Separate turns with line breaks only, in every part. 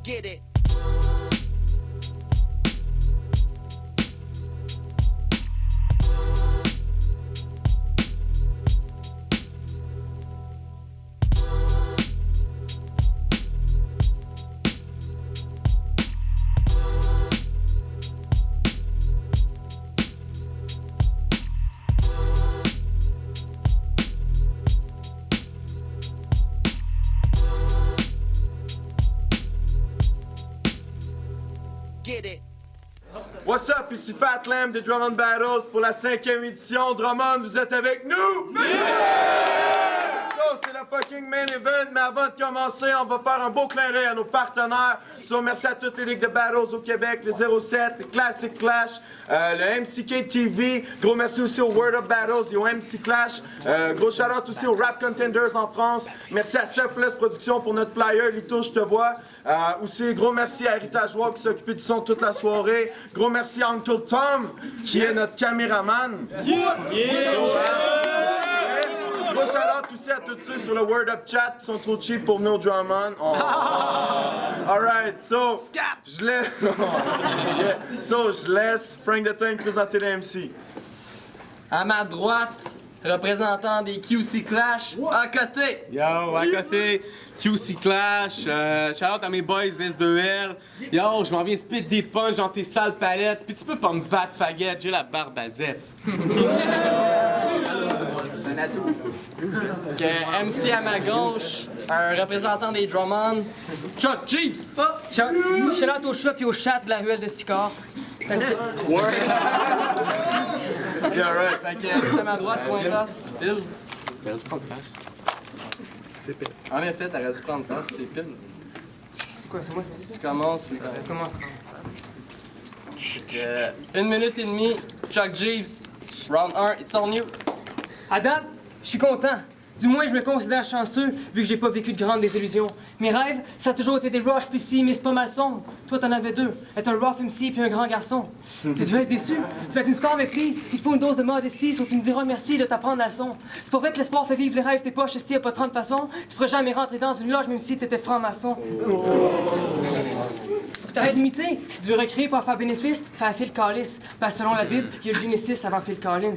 Get it. Get it.
What's up, ici Fat Lamb des Drum and Battles pour la 5e édition. Drummond, vous êtes avec nous? So, c'est le fucking main event, mais avant de commencer, on va faire un beau clin d'œil à nos partenaires. So, merci à toutes les ligues de battles au Québec, les 07, les Classic Clash, le MCK TV. Gros merci aussi au Word of Battles et au MC Clash. Gros shout-out aussi aux Rap Contenders en France. Merci à Selfless Productions pour notre flyer, Lito, je te vois. Aussi, gros merci à Héritage Walk qui s'est occupé du son toute la soirée. Gros merci à Uncle Tom qui est notre caméraman. Gros shout-out aussi à tous ceux sur le Word Up Chat qui sont trop cheap pour venir au Drummond. Oh. Alright, so, je laisse Frank the Tank présenter les MC.
À ma droite, représentant des QC Clash, à côté.
Yo, à côté, QC Clash, shout-out à mes boys S2L. Yo, je m'en viens spit des punch dans tes sales palettes, puis tu peux pas me battre, faggot, j'ai la barbe à Zef.
C'est un atout. MC à ma gauche, un représentant des Drummond, Chuck Jeeps.
Shout-out au chat et au chat de la ruelle de Sicard.
Ouais, right. Fait que MC à ma droite, coin face, Phil.
Ben, tu prends de face. C'est pire.
En effet, t'aurais dû prendre face, c'est Phil.
C'est quoi, c'est moi je dis ça?
Tu commences, oui.
Commence.
Fait que, 1 minute et demie, Chuck Jeeps, round 1, it's on you.
À date, je suis content. Du moins, je me considère chanceux, vu que j'ai pas vécu de grandes désillusions. Mes rêves, ça a toujours été des rushs pis si, mais c'est pas mal sombre. Toi, t'en avais deux. Être un rough MC puis un grand garçon. Tu vas être déçu. Tu vas être une star méprise. Il te faut une dose de modestie, sauf tu me diras merci de t'apprendre la leçon. C'est pas vrai que l'espoir fait vivre les rêves, tes poches, si y a pas 30 façons. Tu pourrais jamais rentrer dans une loge, même si t'étais franc-maçon. T'arrêtes d'imiter. Si tu veux recréer pour faire bénéfice, fais à Phil Collins. Parce que selon la Bible, il y a le Genesis avant Phil Collins.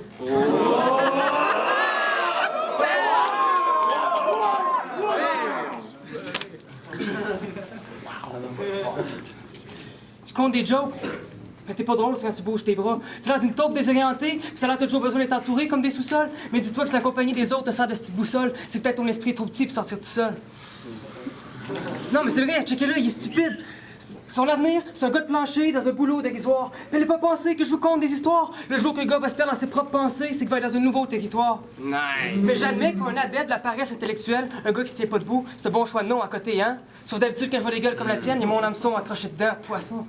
Tu comptes des jokes, mais t'es pas drôle quand tu bouges tes bras. Tu lances une taupe désorientée, puis ça a toujours besoin d'être entouré comme des sous-sols. Mais dis-toi que c'est la compagnie des autres te sert de petite boussole. C'est peut-être ton esprit est trop petit pour sortir tout seul. Non, mais c'est vrai, checkez-le, il est stupide. Son avenir, c'est un gars de plancher dans un boulot dérisoire. Mais elle pas pensé que je vous conte des histoires. Le jour qu'un gars va se perdre dans ses propres pensées, c'est qu'il va être dans un nouveau territoire.
Nice.
Mais j'admets qu'un adepte de la paresse intellectuelle, un gars qui se tient pas debout, c'est un bon choix de nom à côté, hein? Sauf d'habitude, quand je vois des gueules comme la tienne, il y a mon hameçon accroché dedans, poisson.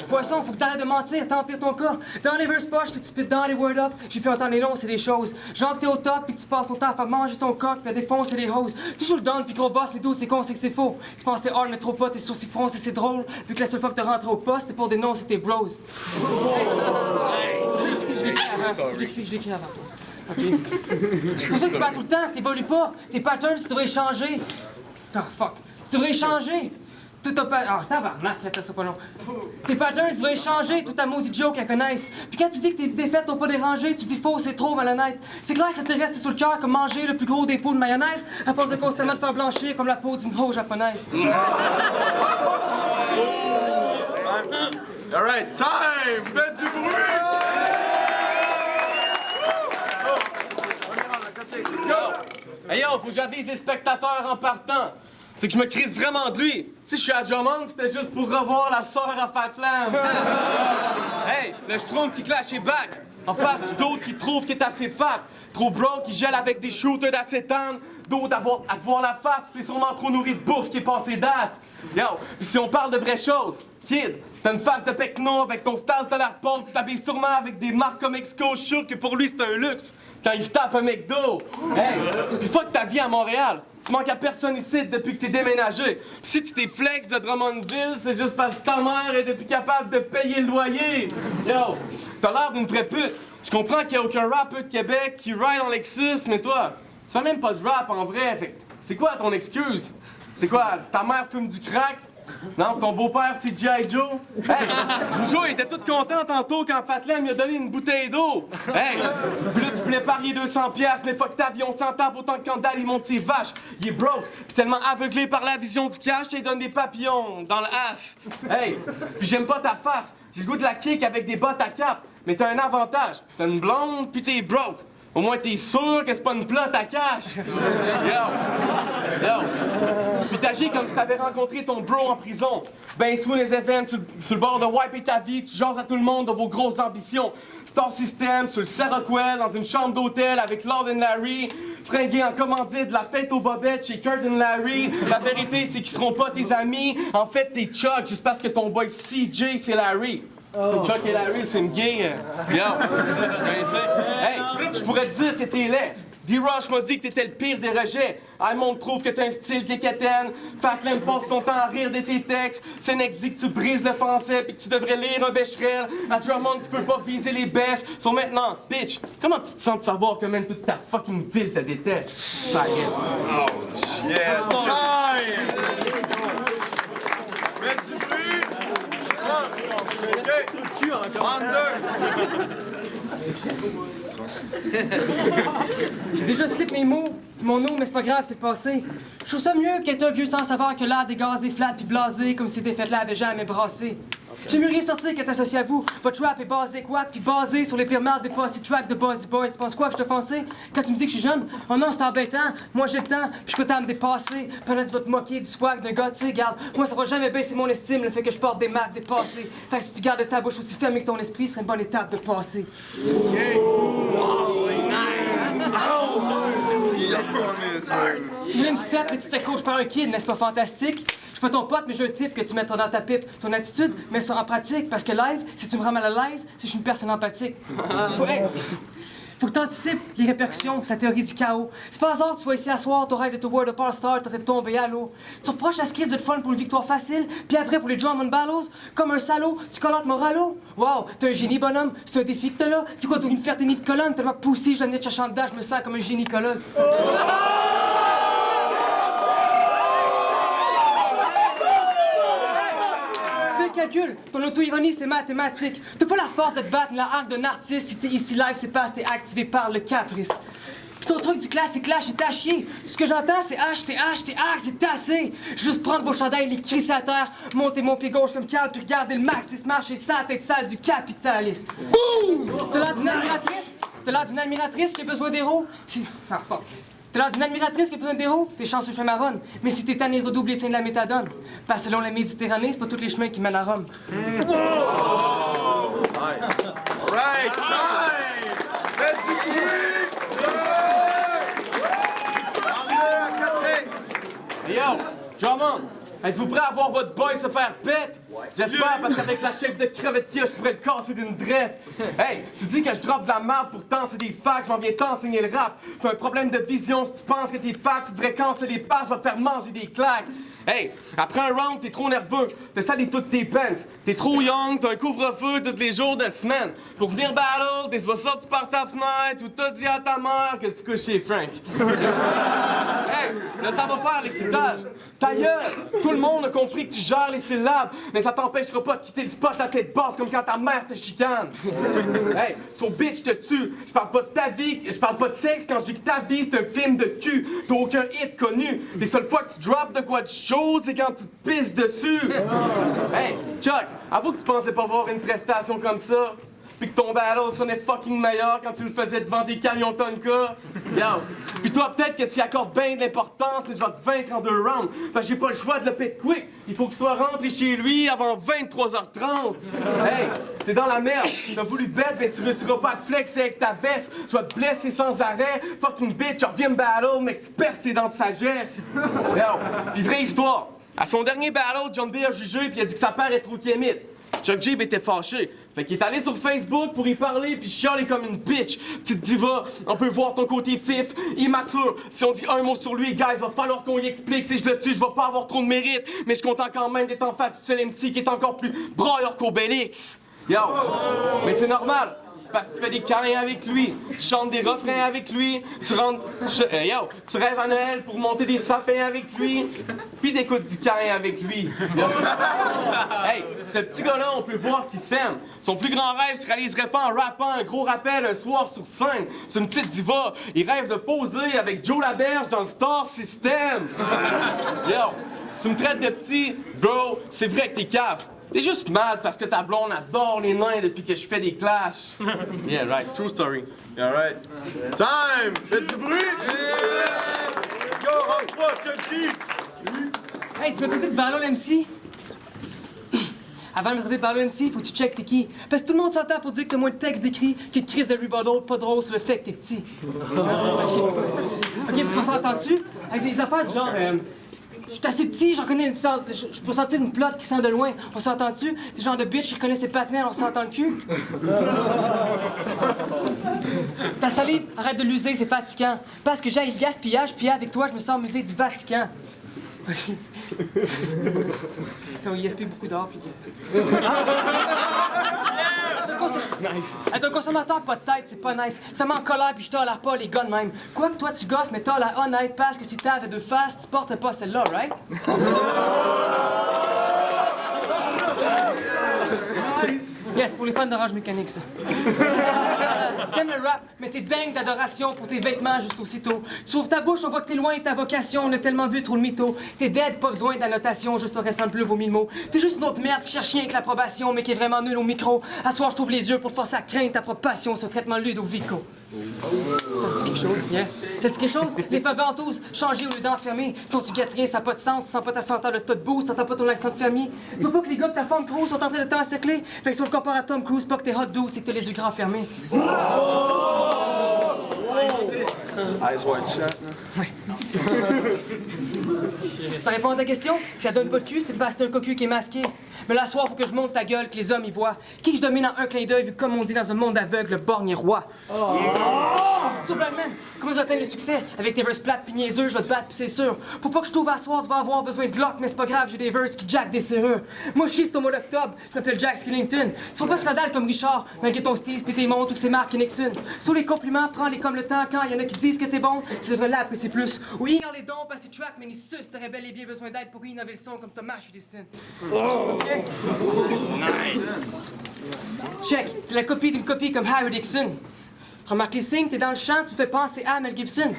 Poisson, faut que t'arrêtes de mentir, t'empires ton cas. Dans les verse poches que tu spits dans les word up, j'ai pu entendre les noms, c'est des choses. Genre que t'es au top pis que tu passes ton temps à faire manger ton coq pis à défoncer les roses. Toujours le down pis gros boss, les doutes, c'est con, c'est que c'est faux. Tu penses que t'es hard mais trop pas, t'es sourcils froncés, c'est drôle. Vu que la seule fois que t'es rentré au poste, c'est pour des noms, c'est tes bros. Je l'ai écrit avant. Ok. C'est pour ça que tu parles tout le temps, que t'évolues pas. Tes patterns, tu devrais changer. Oh fuck. Tu devrais changer. Tout ta ah, tabarnak, attends, ça pas long. Tes patterns, tu devraient changer, toute ta maudite joke qu'elles connaissent. Puis quand tu dis que tes défaites t'ont pas dérangé, tu dis faux, c'est trop malhonnête. C'est clair que ça t'est resté sur le cœur comme manger le plus gros des pots de mayonnaise à force de constamment te faire blanchir comme la peau d'une hoe japonaise.
Alright, time! Faites du bruit!
Hey yo, faut que j'avise les spectateurs en partant. C'est que je me crisse vraiment de lui. Si je suis à Drummond, c'était juste pour revoir la sœur à Fat Lamb. Hey, le Schtroumpf qui clash est back. En fait, d'autres qui trouvent qu'il est assez fat. Trop broke, qui gèle avec des shooters d'acétane. D'autres à te voir la face, t'es sûrement trop nourri de bouffe qui est passé date. Yo, pis si on parle de vraies choses, kid, t'as une face de pecno avec ton style, t'as l'air pauvre, tu t'habilles sûrement avec des marques comme Exco, je suis sûr que pour lui c'est un luxe. Quand il se tape un McDo. Hey, pis fuck ta vie à Montréal. Tu manques à personne ici depuis que t'es déménagé. Pis si tu t'es flex de Drummondville, c'est juste parce que ta mère est plus capable de payer le loyer. Yo, t'as l'air d'une vraie pute. Je comprends qu'il y a aucun rappeur de Québec qui ride en Lexus, mais toi, tu fais même pas de rap en vrai. Fait c'est quoi ton excuse? C'est quoi, ta mère fume du crack? Non, ton beau-père, c'est G.I. Joe? Hey, Jojo, il était tout content tantôt quand Fatlam lui a donné une bouteille d'eau. Hey, puis là, tu voulais parier 200$, mais fuck ta vie, on s'en tape autant que quand Dad, il monte ses vaches. Il est broke, tellement aveuglé par la vision du cash, il donne des papillons dans le ass. Hey, puis j'aime pas ta face. J'ai le goût de la kick avec des bottes à cap. Mais t'as un avantage, t'as une blonde, puis t'es broke. Au moins, t'es sûr que c'est pas une plotte à cash. Yo. Puis t'agis comme si t'avais rencontré ton bro en prison. Ben sous les events, sur le bord de wiper ta vie, tu jases à tout le monde de vos grosses ambitions. Star System, sur le Seroquel, dans une chambre d'hôtel avec Lord and Larry. Fringué en commandite de la tête aux bobettes chez Kurt and Larry. La vérité, c'est qu'ils seront pas tes amis. En fait, t'es Chuck, juste parce que ton boy CJ, c'est Larry. Chuck et Larry, le film gay. Hey, je pourrais te dire que t'es laid. D-Rush m'a dit que t'étais le pire des rejets. Almond trouve que t'as un style kékétaine. Fatlam passe son temps à rire de tes textes. Sénèque dit que tu brises le français pis que tu devrais lire un Becherel. À Drummond, tu peux pas viser les baisses. So maintenant, bitch, comment tu te sens de savoir que même toute ta fucking ville te déteste?
Oh, yeah, time! Faites du bruit!
J'ai déjà slip mes mots, mon eau, mais c'est pas grave, c'est passé. Je trouve ça mieux qu'être un vieux sans savoir que l'air dégazé, flat puis blasé, comme si ces défaites-là avaient jamais brassé. J'aime mieux rien sortir qu'être associé à vous. Votre rap est basé quoi? Puis basé sur les pires merdes des posse tracks de Buzzy Boy. Tu penses quoi que je te pensais? Quand tu me dis que je suis jeune? Oh non, c'est embêtant. Moi j'ai le temps, puis je peux t'en me dépasser. Peut-être tu vas te moquer du swag d'un gars, tu sais, garde. Moi ça va jamais baisser mon estime, le fait que je porte des marques dépassées. Fait que si tu gardes ta bouche aussi fermée que ton esprit, ce serait une bonne étape de passer. Tu voulais me step et tu te fais coach par un kid, n'est-ce pas fantastique? Je suis pas ton pote, mais j'ai un type que tu mettras dans ta pipe. Ton attitude, mets ça en pratique, parce que live, si tu me rends mal à l'aise, c'est que je suis une personne empathique. Faut que t'anticipes les répercussions, sa théorie du chaos. C'est pas hasard que tu sois ici à soir, ton rêve de World of All Star, t'as fait tomber à l'eau. Tu reproches à Skills de fun pour une victoire facile, puis après pour les drum and battles, comme un salaud, tu collantes moralo. Wow, t'es un génie bonhomme, c'est un défi que t'as là. C'est quoi ton une fierté ni de colonne, tellement poussé, je venais de chercher en dedans, je me sens comme un gynécologue. Calcul, ton auto-ironie c'est mathématique. T'as pas la force de te battre la hargne d'un artiste. Si t'es ici live, c'est parce que t'es activé par le caprice. Pis ton truc du clash, c'est clash, c'est à chier. Tout ce que j'entends, c'est H, t'es arc, c'est assez. Juste prendre vos chandails, les crisser à terre, monter mon pied gauche comme Carl, puis regarder le Marxisme marcher sans tête sale du capitaliste. Boum! T'as l'air d'une admiratrice? T'as l'air d'une admiratrice qui a besoin d'héros? Ah, fuck. T'as l'air d'une admiratrice qui a besoin d'héros? T'es chanceux, je fais marronne. Mais si t'es tanné de redoubler, tiens de la méthadone. Parce que selon la Méditerranée, c'est pas tous les chemins qui mènent à Rome.
Right, time! Faites du bruit!
Hey yo, Drummond, êtes-vous prêt à voir votre boy se faire pète? J'espère, parce qu'avec la shape de crevette qu'il y a, je pourrais le casser d'une drette. Hey, tu dis que je drop de la merde, pourtant c'est des facts, je m'en viens t'enseigner le rap. T'as un problème de vision, si tu penses que t'es facts, tu devrais casser les pages, je vais te faire manger des claques. Hey, après un round, t'es trop nerveux, t'as salé toutes tes pants. T'es trop young, t'as un couvre-feu tous les jours de semaine. Pour venir battle, t'es soit sorti par ta fenêtre ou t'as dit à ta mère que tu couches chez Frank. Hey, là ça va faire l'excitage. Ta gueule, tout le monde a compris que tu gères les syllabes, mais ça t'empêchera pas de quitter le spot la tête basse comme quand ta mère te chicane. Hey, son bitch te tue. Je parle pas de ta vie, je parle pas de sexe quand je dis que ta vie c'est un film de cul. T'as aucun hit connu. Les seules fois que tu drops de quoi de chaud, c'est quand tu te pisses dessus. Hey, Chuck, avoue que tu pensais pas voir une prestation comme ça. Puis que ton battle sonnait fucking meilleur quand tu le faisais devant des camions Tonka. Yo. Puis toi, peut-être que tu y accordes bien de l'importance, mais je vais te vaincre en 2 rounds. Parce que j'ai pas le choix de le pet quick. Il faut que tu sois rentré chez lui avant 23h30. Hey, t'es dans la merde. T'as voulu bête, mais tu réussiras pas à te flexer avec ta veste. Je vais te blesser sans arrêt. Fucking bitch, reviens me battle, mais que tu perces tes dents de sagesse. Yo. Puis vraie histoire. À son dernier battle, John B a jugé puis il a dit que sa père est trop kémite. Chuck Jeep était fâché. Fait qu'il est allé sur Facebook pour y parler puis chialer comme une bitch. Petite diva, on peut voir ton côté fif, immature. Si on dit un mot sur lui, guys, va falloir qu'on y explique. Si je le tue, je vais pas avoir trop de mérite. Mais je suis content quand même d'être en face du seul MC qui est encore plus brailleur qu'Obélix. Yo, mais c'est normal. parce que tu fais des câlins avec lui, tu chantes des refrains avec lui, tu rêves à Noël pour monter des sapins avec lui, puis t'écoutes du câlin avec lui. Hey, ce petit gars-là, on peut voir qu'il s'aime. Son plus grand rêve se réaliserait pas en rappant un gros rappel un soir sur scène. C'est une petite diva. Il rêve de poser avec Joe Laberge dans le Star System. Yo, tu me traites de petit, bro, c'est vrai que t'es cave. T'es juste mad parce que ta blonde adore les nains depuis que je fais des clashs. Yeah, right. True story.
All right. Time! Faites du bruit! Let's go, rentre pas, Chuck Jeeps!
Hey, tu m'as traité de ballon MC? Avant de me traiter de ballon MC, faut que tu checkes t'es qui. Parce que tout le monde s'entend pour dire que t'as moins de texte d'écrit que de crise de rebuttal pas drôle sur le fait que t'es petit. Ok, parce qu'on s'entend-tu? Avec des affaires du genre, je suis assez petit, j'en connais une sorte. Je peux sentir une plotte qui sent de loin. On s'entend-tu? Des genres de bitch qui reconnaissent ses partenaires, on s'entend le cul? Ta salive, arrête de l'user, c'est fatigant. Parce que j'ai le gaspillage, puis avec toi, je me sens au musée du Vatican. Il gaspille beaucoup d'or, puis... Être un consommateur pas de tête, c'est pas nice. Ça m'en colère puis je tolère pas les gars de même. Quoi que toi tu gosses, mais t'as l'air honnête parce que si t'avais deux faces, tu portes pas celle-là, right? Yes, pour les fans d'Orange Mécanique, ça. T'aimes le rap, mais t'es dingue d'adoration pour tes vêtements juste aussitôt. Tu ouvres ta bouche, on voit que t'es loin de ta vocation, on a tellement vu trop le mytho. T'es dead, pas besoin d'annotation, juste en restant le plus vos 1000 mots. T'es juste une autre merde qui cherche rien que l'approbation, mais qui est vraiment nul au micro. À soir, je trouve les yeux pour forcer à craindre ta propre passion, ce traitement Ludovico. Ça te dit quelque chose? Yeah. Ça te dit quelque chose? Les ventouses, changer au lieu d'enfermer. Sinon, tu gâtes rien, ça n'a pas de sens. Tu sens pas ta santé de tas de boost, t'entends pas ton accent de famille. Tu vois pas que les gars de ta femme Cruise sont en train de t'encercler? Fait que si on le compare à Tom Cruise, pas que t'es hot dude, c'est que t'as les yeux grands fermés.
Eyes wide shut.
Ça répond à ta question? Si ça donne pas de cul, c'est parce que c'est un cocu qui est masqué. Mais là, soir, faut que je monte ta gueule, que les hommes y voient. Qui je domine en un clin d'œil, vu comme on dit dans un monde aveugle, le borgne est roi. So, Blackman, comment j'atteins le succès? Avec tes verses plates pis niaiseux, je vais te battre pis c'est sûr. Pour pas que je trouve à soir, tu vas avoir besoin de blocs, mais c'est pas grave, j'ai des verses qui jack des serrures. Moi, je suis c'est au mois d'octobre, je m'appelle Jack Skellington. Tu seras pas scandale comme Richard, malgré ton style pis tes montres ou que c'est Mark et Nixon. Sur les compliments, prends-les comme le temps quand y en a qui disent que t'es bon, tu devrais l'apprécier plus. Ou ignore les dons, parce que track, mais ni sus, t'aurais bel et bien besoin d'aide pour innover le son comme Thomas Edison. Okay? Nice! Check, t'es la copie d'une copie comme Harry Dixon. Remarque les signes, t'es dans le champ, tu me fais penser à Mel Gibson.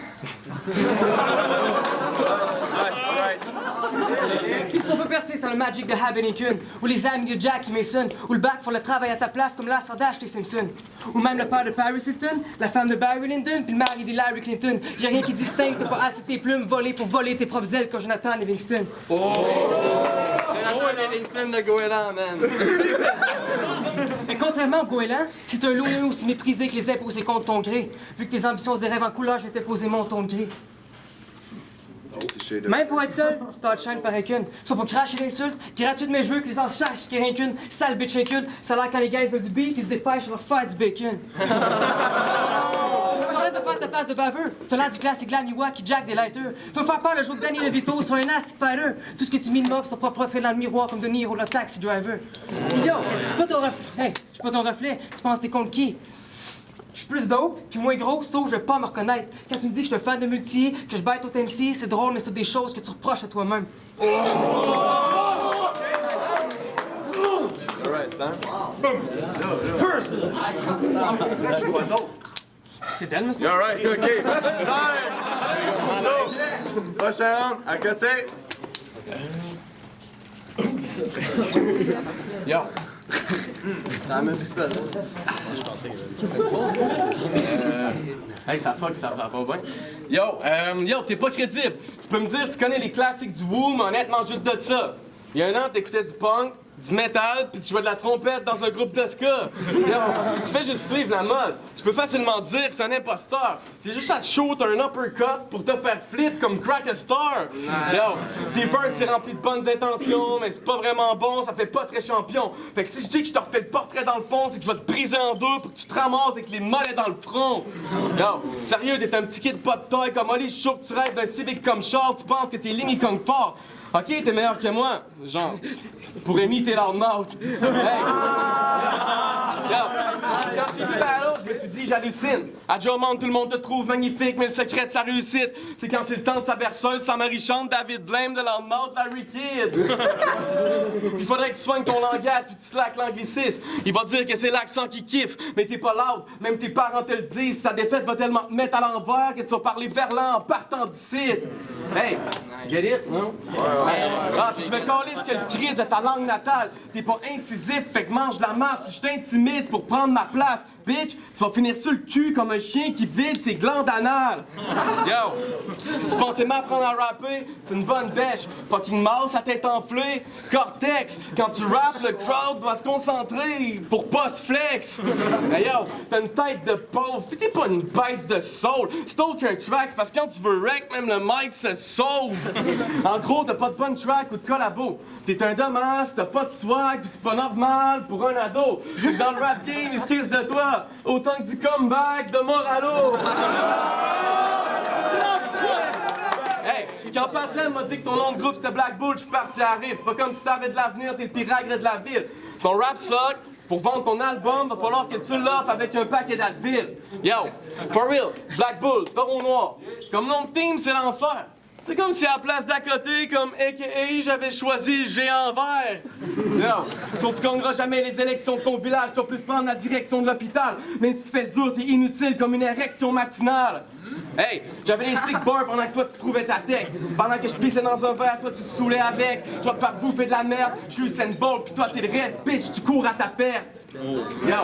Puis si on peut percer sur le Magic de Habenekun, ou les amis de Jackie Mason, ou le bac font le travail à ta place comme Lars Dash les Simpsons, ou même le père de Paris Hilton, la femme de Barry Lyndon, puis le mari d'Hillary Clinton. Y'a rien qui distingue, t'as pas assez tes plumes volées pour voler tes propres ailes comme Jonathan Livingston.
Jonathan Livingston de Goéland, man.
Mais contrairement au Goéland, c'est un lourd aussi méprisé que les imposés contre ton gré. Vu que tes ambitions se dérêvent en couleur, je vais t'imposer mon ton de gris. Même pour être seul, c'est pas de chaîne pareil qu'une. Soit pour cracher l'insulte, gratuit de mes jeux, que les gens cherchent, qui rien qu'une, sale bitch incune. Ça a l'air quand les gars veulent du beef, ils se dépêchent, on va faire du bacon. Tu arrêtes de faire ta face de baveux. T'as l'air du classique Glamiwa qui jack des lighters. Tu vas me faire peur le jour de Danny DeVito sur un nasty fighter. Tout ce que tu minimes, c'est ton propre reflet dans le miroir comme De Niro, le taxi driver. Yo, c'est pas ton reflet. Hey, je suis pas ton reflet. Tu penses t'es contre qui? Je suis plus dope, puis moins gros, sauf je vais pas me reconnaître. Quand tu me dis que je suis un fan de multi, que je bête au MC, c'est drôle, mais c'est des choses que tu reproches à toi-même.
Alright, hein?
C'est elle, monsieur?
Alright, OK. Time! So, prochain round, à côté.
Yo. Hey, ça fuck, ça va pas bien. Yo, t'es pas crédible. Tu peux me dire, tu connais les classiques du Woo, mais honnêtement, juste de ça. Il y a un an, t'écoutais du punk, du métal, puis tu jouais de la trompette dans un groupe de ska. Yo, tu fais juste suivre la mode. Tu peux facilement dire que c'est un imposteur. J'ai juste à te shoot un uppercut pour te faire flip comme Crack a Star. Yo, tes verses, c'est rempli de bonnes intentions, mais c'est pas vraiment bon, ça fait pas très champion. Fait que si je dis que je te refais le portrait dans le fond, c'est que je vais te briser en deux pour que tu te ramasses avec les mollets dans le front. Yo, sérieux, t'es un petit kid pas de taille comme Oli, je suis sûr que tu rêves d'un Civic comme Charles, tu penses que t'es Limmy Kong fort. Ok, t'es meilleur que moi, genre, pour imiter leur mouth. Hey! Quand je t'ai vu battle, je me suis dit, j'hallucine. À Drummond, tout le monde te trouve magnifique, mais le secret de sa réussite, c'est quand c'est le temps de sa berceuse, sa Marie chante, David Blame de l'endemain de Larry Kidd. Il faudrait que tu soignes ton langage puis tu slack l'anglicisme. Il va dire que c'est l'accent qui kiffe, mais t'es pas loud. Même tes parents te le disent, pis ta défaite va tellement te mettre à l'envers que tu vas parler verlan en partant d'ici. Hey, get it, non? Ah, pis je me calisse que le crise de ta langue natale. T'es pas incisif, fait que mange la marde. Si je t'intimide, c'est pour prendre ma place. Bitch, tu vas finir sur le cul comme un chien qui vide ses glandes anales. Yo, si tu pensais m'apprendre à rapper, c'est une bonne bêche. Fucking mouse à tête enflée. Cortex, quand tu rappes, le crowd doit se concentrer pour pas se flex. Hey yo, t'as une tête de pauvre, pis t'es pas une bête de soul. Si t'as aucun track, c'est parce que quand tu veux wreck, même le mic se sauve. En gros, t'as pas de bonne track ou de collabo. T'es un dommage, t'as pas de swag, pis c'est pas normal pour un ado. Dans le rap game, ils se crissent de toi. Autant que du comeback de Moralo! Hey, quand Fatlen m'a dit que ton nom de groupe c'était Black Bull, je suis parti à rire. C'est pas comme si t'avais de l'avenir, t'es le piragre de la ville. Ton rap suck, pour vendre ton album, va falloir que tu l'offres avec un paquet d'Advil. Yo, for real, Black Bull, taureau noir. Comme nom de team, c'est l'enfer. C'est comme si à la place d'à côté, comme a.k.a. j'avais choisi le géant vert. Non, sauf que tu gagneras jamais les élections de ton village, tu vas plus prendre la direction de l'hôpital. Même si tu fais dur, t'es inutile comme une érection matinale. Hey, j'avais les sick bars pendant que toi tu trouvais ta texte. Pendant que je pissais dans un verre, toi tu te saoulais avec. Je vais te faire bouffer de la merde, je suis Usain Bolt, pis toi t'es le reste, bitch, tu cours à ta perte. Yo.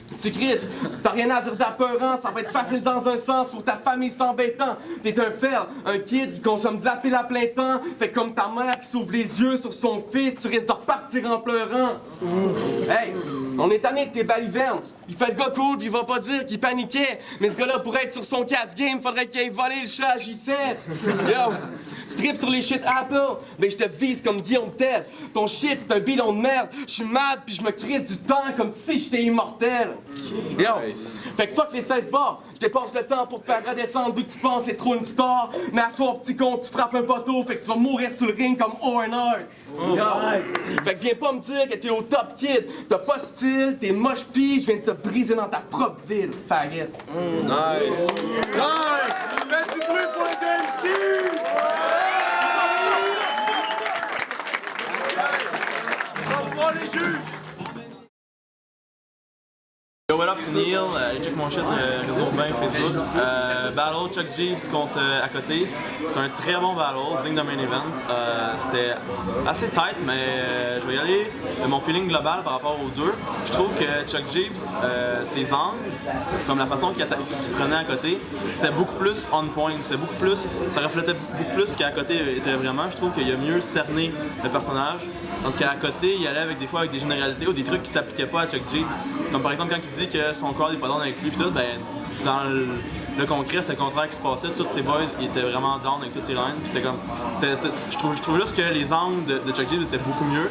Petit Chris, t'as rien à dire d'apeurant, ça va être facile dans un sens, pour ta famille c'est embêtant. T'es un fer, un kid qui consomme de la pile à plein temps, fait comme ta mère qui s'ouvre les yeux sur son fils, tu risques de repartir en pleurant. Hey, on est tanné de tes balivernes. Il fait le gars cool pis il va pas dire qu'il paniquait, mais ce gars-là pour être sur son 4 game, faudrait qu'il ait volé le chat à J7. Yo, tu tripes sur les shit Apple, mais je te vise comme Guillaume Tell. Ton shit c'est un bidon de merde, je suis mad pis je me crisse du temps comme si j'étais immortel. Yo, fait que fuck les 16 bars, je dépense le temps pour te faire redescendre vu que tu penses être trop une star. Mais à soir petit con, tu frappes un poteau, fait que tu vas mourir sur le ring comme Owen Hart. Yo, fait que viens pas me dire que t'es au top kid, t'as pas de style, t'es moche pis, je viens de te briser dans ta propre ville, faggot.
Nice! Nice! Faites du bruit pour les DMC! On va voir les juges!
Yo, what up, c'est Neil, check mon shit, réseau urbain, Facebook. Battle Chuck Jeeves contre à côté. C'était un très bon battle, digne d'un main event. C'était assez tight, mais je vais y aller de mon feeling global par rapport aux deux. Je trouve que Chuck Jeeves, ses angles, comme la façon qu'il prenait à côté, c'était beaucoup plus on point, c'était beaucoup plus, ça reflétait beaucoup plus ce qu'à côté était vraiment. Je trouve qu'il a mieux cerné le personnage, tandis qu'à côté, il allait avec des fois avec des généralités ou des trucs qui s'appliquaient pas à Chuck Jeeves. Comme par exemple quand il dit que son crowd est pas down avec lui pis tout, ben dans le concret c'est le contraire qui se passait, tous ses boys ils étaient vraiment down avec toutes ses lines, pis c'était comme, je trouve juste que les angles de Chuck Jeeves étaient beaucoup mieux.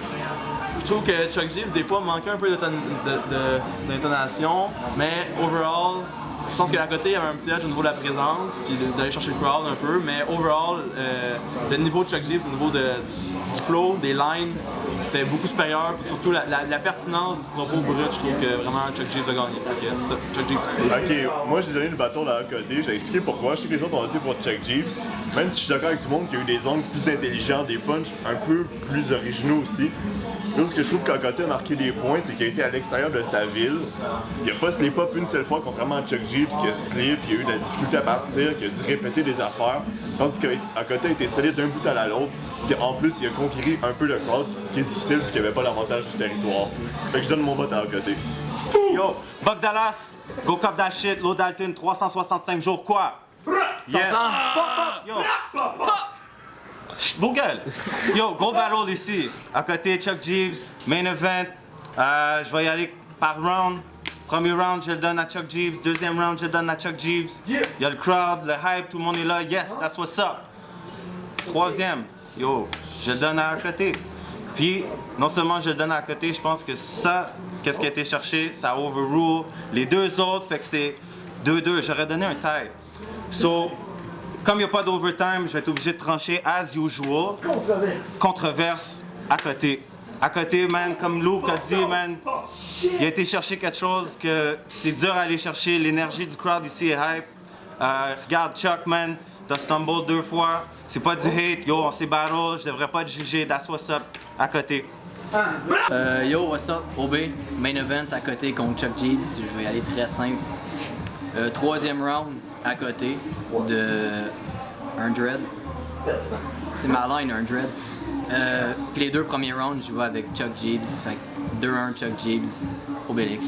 Je trouve que Chuck Jeeves des fois manquait un peu d'intonation, mais overall, je pense qu'à côté il y avait un petit edge au niveau de la présence, puis d'aller chercher le crowd un peu, mais overall, le niveau de Chuck Jeeves, au niveau du flow, des lines, c'était beaucoup supérieur, puis surtout la pertinence du propos brut, je trouve que vraiment Chuck Jeeves a gagné. Ok, c'est ça, Chuck Jeeves.
Ok, moi j'ai donné le bâton à côté, j'ai expliqué pourquoi. Je sais que les autres ont voté pour Chuck Jeeves, même si je suis d'accord avec tout le monde qu'il y a eu des angles plus intelligents, des punchs un peu plus originaux aussi. L'autre, ce que je trouve qu'à côté a marqué des points, c'est qu'il a été à l'extérieur de sa ville. Il a pas slip up une seule fois, contrairement à Chuck Jeeves qui a slip, il a eu de la difficulté à partir, qui a dû répéter des affaires. Tandis qu'à côté a été solide d'un bout à l'autre. Puis en plus, il a conquéri un peu le crowd, ce qui est difficile vu qu'il n'y avait pas l'avantage du territoire. Fait que je donne mon vote à côté.
Yo, Buck Dallas, go cop that shit, Low Dalton, 365 jours quoi? Yes. Yo. Vos gueules. Yo, gros battle ici. À côté, Chuck Jeeves, main event. Je vais y aller par round. Premier round, je le donne à Chuck Jeeves. Deuxième round, je le donne à Chuck Jeeves. Il y a le crowd, le hype, tout le monde est là. Yes, that's what's up. Troisième, yo, je le donne à côté. Puis, non seulement je le donne à côté, je pense que ça, qu'est-ce qui a été cherché, ça overrule les deux autres, fait que c'est 2-2. J'aurais donné un tie. So, comme il n'y a pas d'overtime, je vais être obligé de trancher as usual. Controverse à côté. À côté, man, comme Luke a dit, man, Il a été chercher quelque chose que c'est dur à aller chercher. L'énergie du crowd ici est hype. Regarde Chuck, man, t'as stumble 2 fois. C'est pas du hate. Yo, on s'est battle. Je devrais pas te juger. That's what's up. À côté.
Yo, what's up? OB, main event à côté contre Chuck Jeeves. Je vais y aller très simple. 3e round à côté de 100. C'est ma line, 100. Puis les 2 premiers rounds, je vais avec Chuck Jeeves. Fait que 2-1 Chuck Jeeves, Obélix.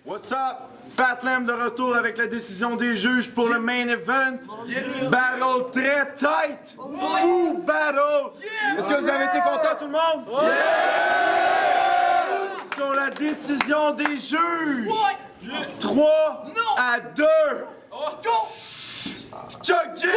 What's up? Fat Lamb de retour avec la décision des juges pour le main event. Battle très tight. Fou battle. Est-ce que vous avez été contents tout le monde? Sur la décision des juges. 3 à 2. Chuck Jeeves!